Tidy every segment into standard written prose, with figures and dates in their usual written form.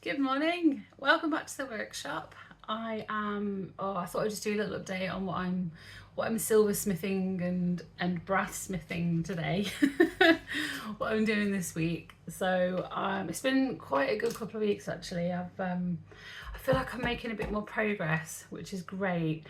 Good morning. Welcome back to the workshop. I thought I'd just do a little update on what I'm silversmithing and brass-smithing today. What I'm doing this week. So it's been quite a good couple of weeks actually. I feel like I'm making a bit more progress, which is great.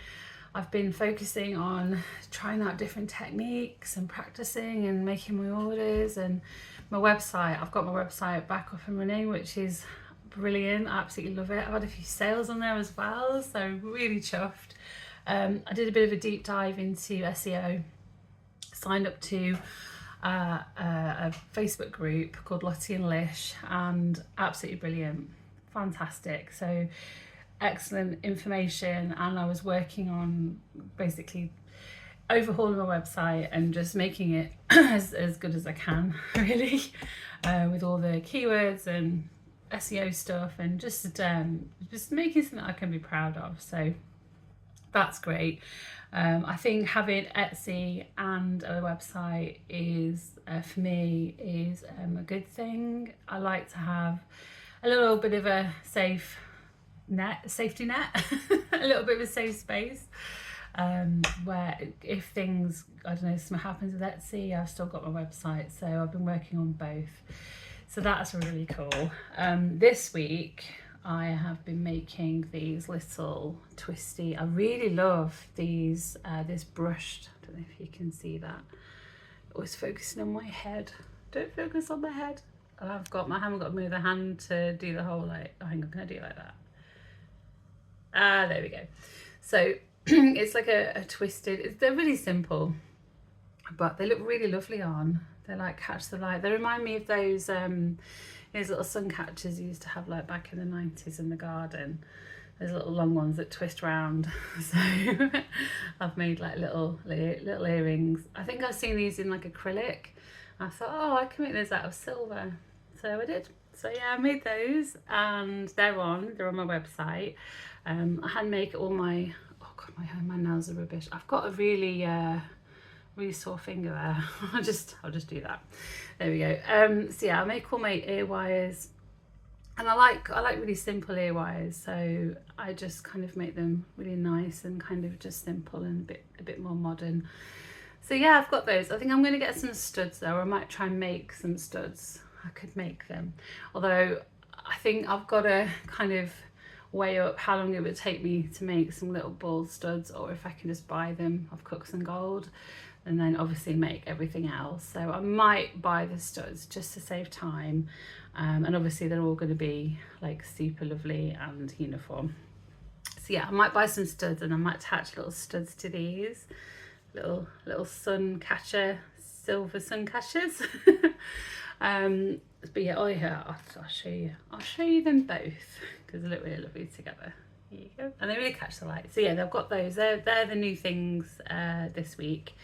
I've been focusing on trying out different techniques and practicing and making my orders, and my website. I've got my website back up and running, which is brilliant. I absolutely love it. I've had a few sales on there as well, so really chuffed. I did a bit of a deep dive into SEO, signed up to a Facebook group called Lottie and Lish, and absolutely brilliant, fantastic. So excellent information, and I was working on basically overhauling my website and just making it as good as I can, really, with all the keywords and SEO stuff, and just making something I can be proud of. So that's great. I think having Etsy and a website is for me is a good thing. I like to have a little bit of a safety net, a little bit of a safe space, where if things, I don't know, something happens with Etsy, I've still got my website. So I've been working on both. So that's really cool. This week I have been making these little twisty, I really love these, this brushed, I don't know if you can see that. Always focusing on my head. Don't focus on my head. I haven't got to move the hand to do the whole like, oh, hang on, can I do it like that? There we go. So it's like a twisted, they're really simple, but they look really lovely on. They like catch the light. They remind me of those little sun catchers you used to have like back in the 90s in the garden. Those little long ones that twist round. So I've made like little earrings. I think I've seen these in like acrylic. I thought, oh, I can make those out of silver. So I did. So yeah, I made those, and they're on my website. I hand make all my, oh god, my nails are rubbish. I've got a really sore finger there. I'll just do that. There we go. So yeah, I make all my ear wires, and I like really simple ear wires. So I just kind of make them really nice and kind of just simple and a bit more modern. So yeah, I've got those. I think I'm going to get some studs though, or I might try and make some studs. I could make them, although I think I've got to kind of weigh up how long it would take me to make some little ball studs, or if I can just buy them off Cooks and Gold and then obviously make everything else. So I might buy the studs just to save time, and obviously they're all going to be like super lovely and uniform. So yeah, I might buy some studs, and I might attach little studs to these little sun catcher, silver sun catchers. But yeah, I'll show you them both because they look really lovely together. Here you go. And they really catch the light. So yeah, they've got those. They're the new things this week.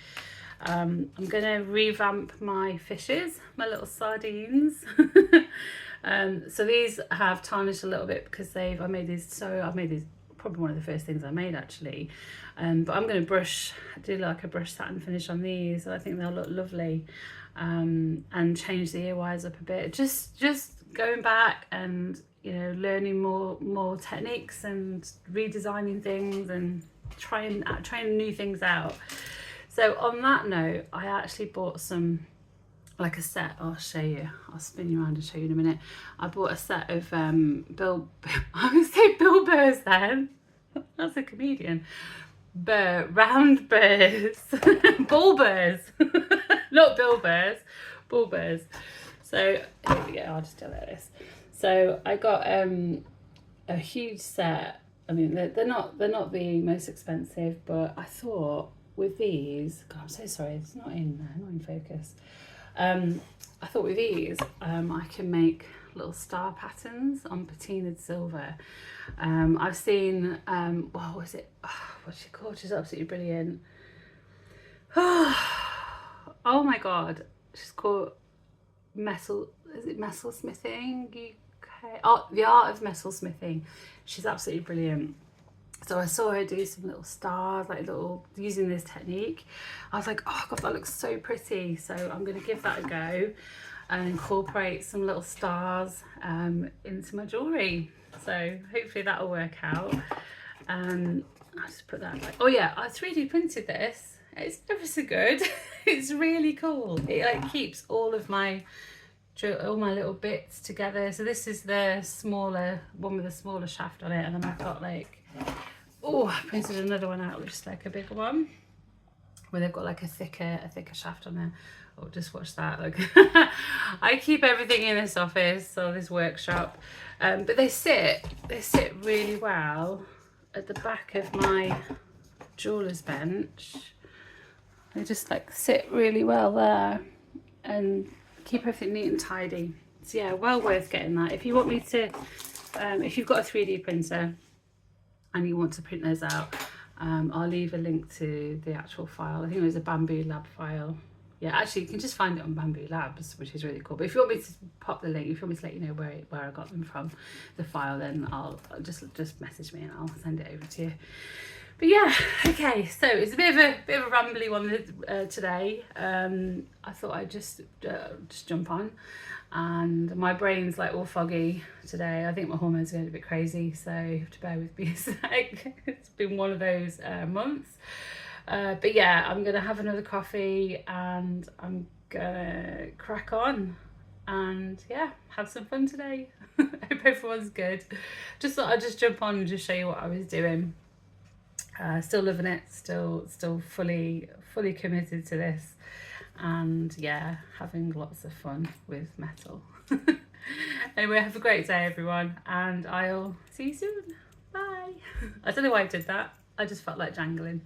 I'm gonna revamp my fishes, my little sardines. So these have tarnished a little bit because I made these probably one of the first things I made actually. But I'm going to do like a brush satin finish on these. So I think they'll look lovely, and change the ear wires up a bit. Just going back and, you know, learning more techniques and redesigning things and trying new things out. So on that note, I actually bought some, like a set. I'll show you. I'll spin you around and show you in a minute. I bought a set of I'm going to say Bill Burr's then. That's a comedian. Round burrs. Bull burrs. Not Bill Burrs. Bull burrs. So here we go. I'll just do it like this. So I got a huge set. I mean, they're not the most expensive, but I thought with these, God, I'm so sorry, it's not in focus. I thought with these, I can make little star patterns on patinaed silver. I've seen, what was it? Oh, what's she called? She's absolutely brilliant. Oh my God, she's called Messilsmithing UK? Oh, The Art of Messilsmithing. She's absolutely brilliant. So I saw her do some little stars, like using this technique. I was like, oh God, that looks so pretty. So I'm going to give that a go. and incorporate some little stars into my jewellery. So hopefully that'll work out. I'll just put that back. Oh yeah, I 3D printed this. It's ever so good. It's really cool. It like keeps all my little bits together. So this is the smaller one with the smaller shaft on it, and then I've got like, oh, I printed another one out which is like a bigger one where they've got like a thicker shaft on there. Oh, just watch that. Look. I keep everything in this office or this workshop, but they sit really well at the back of my jeweler's bench. They just like sit really well there and keep everything neat and tidy. So yeah, well worth getting that. If you want me to, if you've got a 3D printer and you want to print those out, I'll leave a link to the actual file. I think it was a Bamboo Lab file. Yeah, actually you can just find it on Bamboo Labs, which is really cool. But if you want me to pop the link, if you want me to let you know where I got them from, the file, then I'll just message me and I'll send it over to you. But yeah, okay, so it's a bit of a rambly one today. I thought I'd just jump on, and my brain's like all foggy today. I think my hormones are going a bit crazy, so you have to bear with me a sec. It's been one of those months. But yeah, I'm gonna have another coffee and I'm gonna crack on and yeah, have some fun today. Hope everyone's good. Just thought I'd just jump on and just show you what I was doing. Still loving it, still fully committed to this, and yeah, having lots of fun with metal. Anyway, have a great day everyone, and I'll see you soon. Bye. I don't know why I did that, I just felt like jangling.